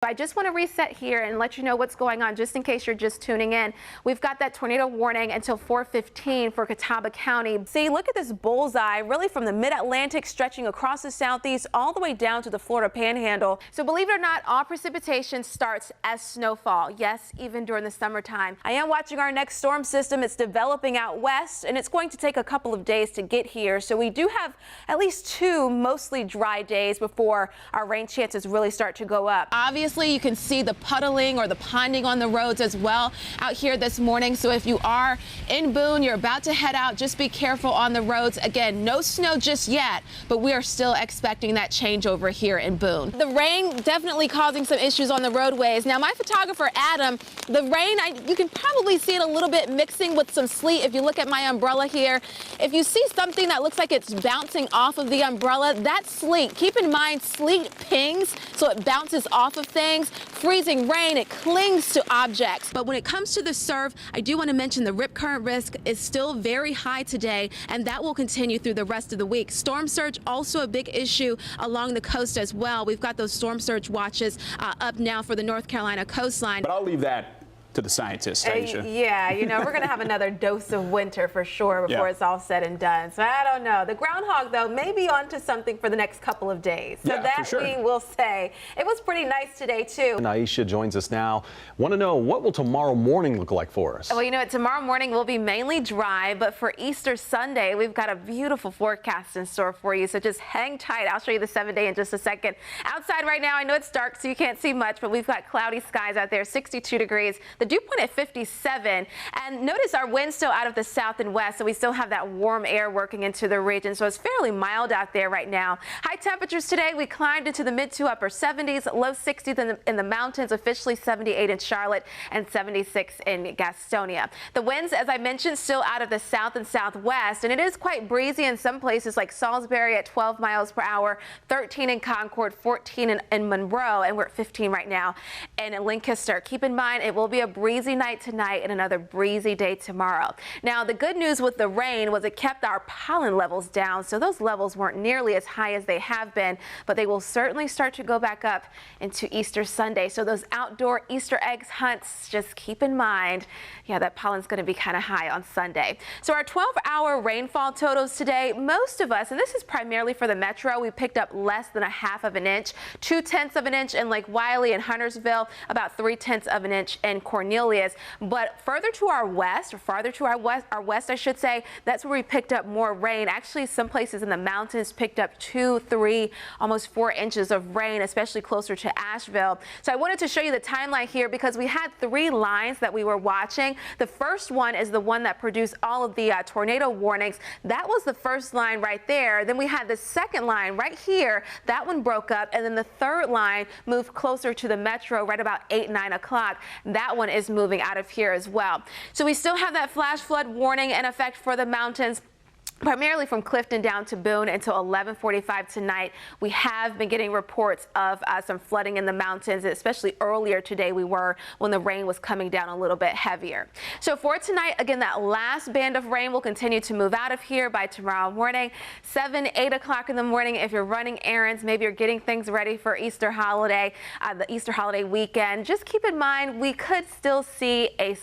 I just want to reset here and let you know what's going on just in case you're just tuning in. We've got that tornado warning until 4:15 for Catawba County. See, look at this bullseye really from the mid-Atlantic stretching across the southeast all the way down to the Florida Panhandle. So believe it or not, all precipitation starts as snowfall. Yes, even during the summertime. I am watching our next storm system. It's developing out west and it's going to take a couple of days to get here. So we do have at least 2 mostly dry days before our rain chances really start to go up. Obviously, you can see the puddling or the ponding on the roads as well out here this morning. So if you are in Boone, you're about to head out, just be careful on the roads. Again, no snow just yet, but we are still expecting that change over here in Boone. The rain definitely causing some issues on the roadways. Now, my photographer, Adam, the rain, you can probably see it a little bit mixing with some sleet if you look at my umbrella here. If you see something that looks like it's bouncing off of the umbrella, that's sleet. Keep in mind, sleet pings, so it bounces off of things. Freezing rain, it clings to objects. But when it comes to the surf, I do want to mention the rip current risk is still very high today, and that will continue through the rest of the week. Storm surge also a big issue along the coast as well. We've got those storm surge watches up now for the North Carolina coastline. But I'll leave that to the scientists, Iisha. Yeah, you know, we're going to have another dose of winter for sure before it's all said and done. So I don't know. The groundhog, though, may be onto something for the next couple of days. So that we will say. It was pretty nice today, too. And Iisha joins us now. Want to know, what will tomorrow morning look like for us? Well, you know what? Tomorrow morning will be mainly dry, but for Easter Sunday, we've got a beautiful forecast in store for you. So just hang tight. I'll show you the 7-day in just a second. Outside right now, I know it's dark, so you can't see much, but we've got cloudy skies out there, 62 degrees. The dew point at 57. And notice our winds still out of the south and west, so we still have that warm air working into the region. So it's fairly mild out there right now. High temperatures today, we climbed into the mid to upper 70s, low 60s in the mountains, officially 78 in Charlotte and 76 in Gastonia. The winds, as I mentioned, still out of the south and southwest, and it is quite breezy in some places like Salisbury at 12 miles per hour, 13 in Concord, 14 in Monroe, and we're at 15 right now. And in Lancaster, keep in mind, it will be a breezy night tonight and another breezy day tomorrow. Now, the good news with the rain was it kept our pollen levels down, so those levels weren't nearly as high as they have been, but they will certainly start to go back up into Easter Sunday. So those outdoor Easter eggs hunts, just keep in mind, yeah, that pollen's going to be kind of high on Sunday. So our 12-hour rainfall totals today, most of us, and this is primarily for the metro, we picked up less than 1/2 of an inch, 2/10 of an inch in Lake Wiley and Huntersville, about 3/10 of an inch in Cornelius. But further to our west, or farther to our west, I should say, that's where we picked up more rain. Actually, some places in the mountains picked up 2, 3, almost 4 inches of rain, especially closer to Asheville. So I wanted to show you the timeline here because we had 3 lines that we were watching. The first one is the one that produced all of the tornado warnings. That was the first line right there. Then we had the second line right here. That one broke up. And then the third line moved closer to the metro right about 8, 9 o'clock. That one is moving out of here as well. So we still have that flash flood warning in effect for the mountains, primarily from Clifton down to Boone until 11:45 tonight. We have been getting reports of some flooding in the mountains, especially earlier today we were when the rain was coming down a little bit heavier. So for tonight, again, that last band of rain will continue to move out of here by tomorrow morning, 7, 8 o'clock in the morning. If you're running errands, maybe you're getting things ready for Easter holiday, the Easter holiday weekend, just keep in mind we could still see a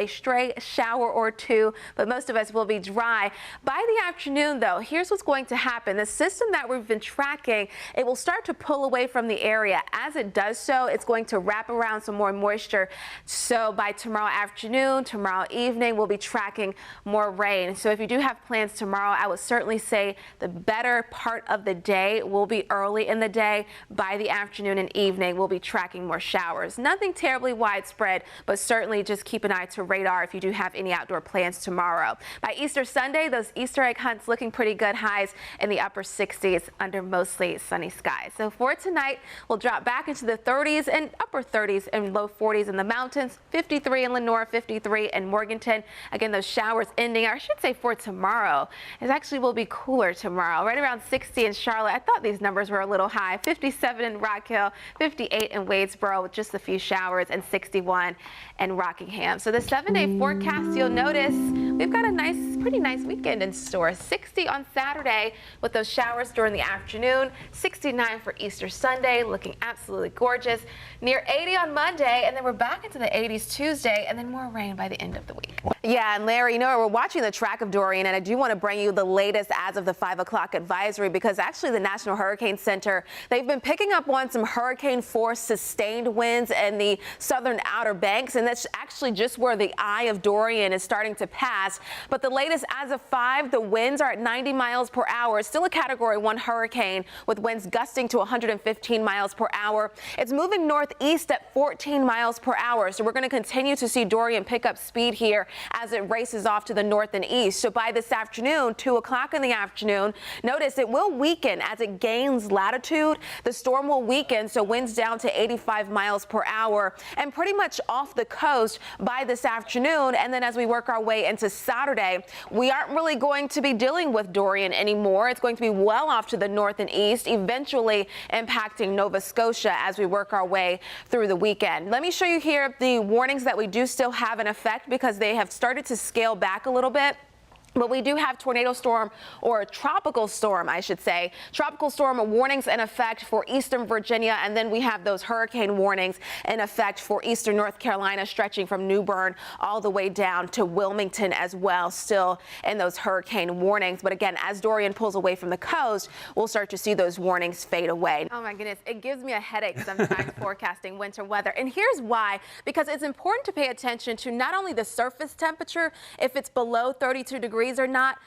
stray shower or 2, but most of us will be dry. By the afternoon, though, here's what's going to happen. The system that we've been tracking, it will start to pull away from the area. As it does so, it's going to wrap around some more moisture. So by tomorrow afternoon, tomorrow evening, we'll be tracking more rain. So if you do have plans tomorrow, I would certainly say the better part of the day will be early in the day. By the afternoon and evening, we'll be tracking more showers. Nothing terribly widespread, but certainly just keep an eye to radar if you do have any outdoor plans tomorrow. By Easter Sunday, those Easter egg hunts looking pretty good, highs in the upper 60s under mostly sunny skies. So for tonight, we'll drop back into the 30s and upper 30s and low 40s in the mountains, 53 in Lenore, 53 in Morganton. Again, those showers ending, or I should say for tomorrow, it actually will be cooler tomorrow, right around 60 in Charlotte. I thought these numbers were a little high, 57 in Rock Hill, 58 in Wadesboro with just a few showers, and 61 in Rockingham. So the 7-day forecast, you'll notice we've got a pretty nice weekend in store. store. 60 on Saturday with those showers during the afternoon. 69 for Easter Sunday, looking absolutely gorgeous. Near 80 on Monday, and then we're back into the 80s Tuesday, and then more rain by the end of the week. Yeah, and Larry, you know, we're watching the track of Dorian, and I do want to bring you the latest as of the 5 o'clock advisory, because actually the National Hurricane Center, they've been picking up on some hurricane force sustained winds in the southern Outer Banks, and that's actually just where the eye of Dorian is starting to pass. But the latest as of 5, the winds are at 90 miles per hour. It's still a Category 1 hurricane with winds gusting to 115 miles per hour. It's moving northeast at 14 miles per hour. So we're going to continue to see Dorian pick up speed here as it races off to the north and east. So by this afternoon, 2 o'clock in the afternoon, notice it will weaken as it gains latitude. The storm will weaken, so winds down to 85 miles per hour and pretty much off the coast by this afternoon. And then as we work our way into Saturday, we aren't really going to be dealing with Dorian anymore. It's going to be well off to the north and east, eventually impacting Nova Scotia as we work our way through the weekend. Let me show you here the warnings that we do still have in effect, because they have started to scale back a little bit. But we do have tornado storm, or tropical storm, I should say. Tropical storm warnings in effect for eastern Virginia, and then we have those hurricane warnings in effect for eastern North Carolina, stretching from New Bern all the way down to Wilmington as well, still in those hurricane warnings. But again, as Dorian pulls away from the coast, we'll start to see those warnings fade away. Oh my goodness, it gives me a headache sometimes forecasting winter weather. And here's why: because it's important to pay attention to not only the surface temperature, if it's below 32 degrees or not,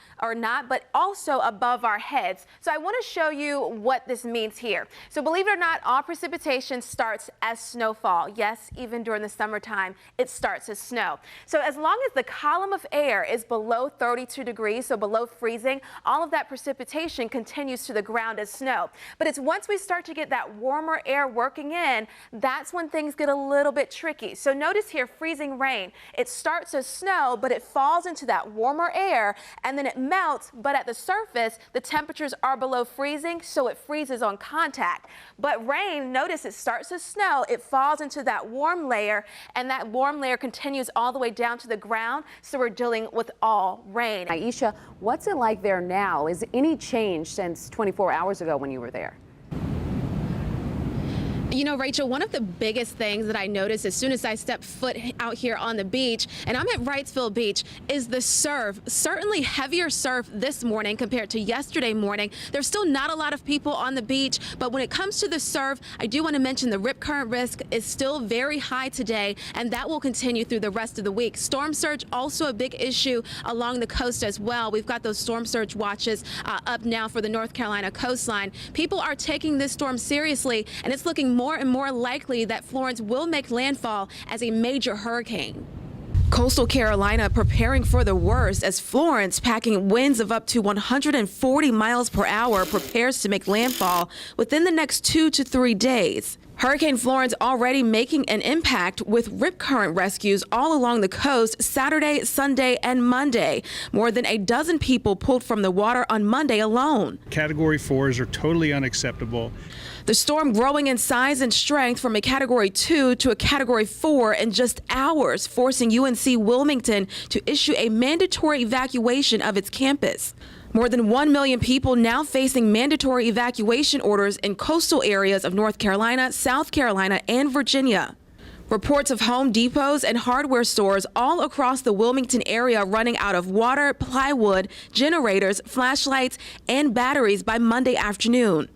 but also above our heads. So I want to show you what this means here. So believe it or not, all precipitation starts as snowfall. Yes, even during the summertime, it starts as snow. So as long as the column of air is below 32 degrees, so below freezing, all of that precipitation continues to the ground as snow. But it's once we start to get that warmer air working in, that's when things get a little bit tricky. So notice here, freezing rain. It starts as snow, but it falls into that warmer air, and then it melts, but at the surface, the temperatures are below freezing, so it freezes on contact. But rain, notice it starts as snow, it falls into that warm layer, and that warm layer continues all the way down to the ground, so we're dealing with all rain. Iisha, what's it like there now? Is any change since 24 hours ago when you were there? You know, Rachel, one of the biggest things that I noticed as soon as I stepped foot out here on the beach, and I'm at Wrightsville Beach, is the surf. Certainly heavier surf this morning compared to yesterday morning. There's still not a lot of people on the beach, but when it comes to the surf, I do want to mention the rip current risk is still very high today, and that will continue through the rest of the week. Storm surge also a big issue along the coast as well. We've got those storm surge watches up now for the North Carolina coastline. People are taking this storm seriously, and it's looking more and more likely that Florence will make landfall as a major hurricane. Coastal Carolina preparing for the worst as Florence, packing winds of up to 140 miles per hour, prepares to make landfall within the next 2 to 3 days. Hurricane Florence already making an impact with rip current rescues all along the coast Saturday, Sunday, and Monday. More than a dozen people pulled from the water on Monday alone. Category 4s are totally unacceptable. The storm growing in size and strength from a Category 2 to a Category 4 in just hours, forcing UNC Wilmington to issue a mandatory evacuation of its campus. More than 1 million people now facing mandatory evacuation orders in coastal areas of North Carolina, South Carolina, and Virginia. Reports of Home Depots and hardware stores all across the Wilmington area running out of water, plywood, generators, flashlights, and batteries by Monday afternoon.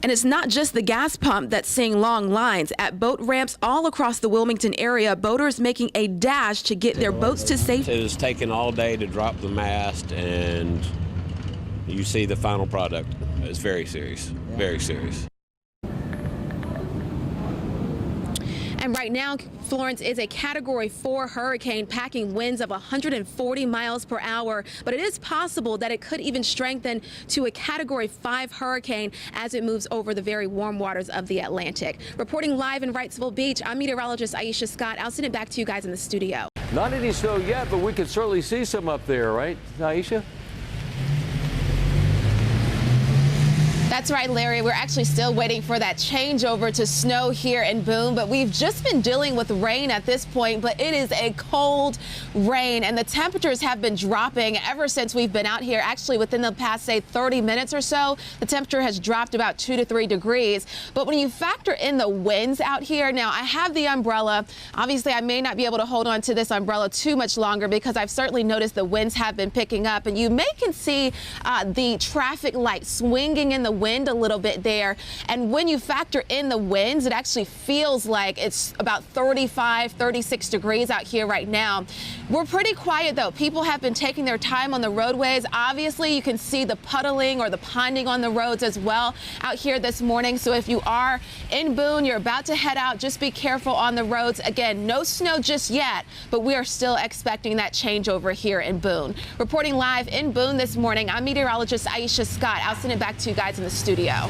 And it's not just the gas pump that's seeing long lines. At boat ramps all across the Wilmington area, boaters making a dash to get their boats to safety. It was taking all day to drop the mast, and you see the final product. It's very serious, very serious. And right now, Florence is a Category 4 hurricane packing winds of 140 miles per hour, but it is possible that it could even strengthen to a Category 5 hurricane as it moves over the very warm waters of the Atlantic. Reporting live in Wrightsville Beach, I'm meteorologist Iisha Scott. I'll send it back to you guys in the studio. Not any snow yet, but we can certainly see some up there, right, Iisha? That's right, Larry. We're actually still waiting for that changeover to snow here in Boone, but we've just been dealing with rain at this point, but it is a cold rain, and the temperatures have been dropping ever since we've been out here. Actually, within the past, say, 30 minutes or so, the temperature has dropped about 2 to 3 degrees. But when you factor in the winds out here, now I have the umbrella. Obviously, I may not be able to hold on to this umbrella too much longer because I've certainly noticed the winds have been picking up, and you can see the traffic light swinging in the wind a little bit there. And when you factor in the winds, it actually feels like it's about 35, 36 degrees out here right now. We're pretty quiet though. People have been taking their time on the roadways. Obviously, you can see the puddling or the ponding on the roads as well out here this morning. So if you are in Boone, you're about to head out, just be careful on the roads. Again, no snow just yet, but we are still expecting that changeover here in Boone. Reporting live in Boone this morning, I'm meteorologist Iisha Scott. I'll send it back to you guys in the studio.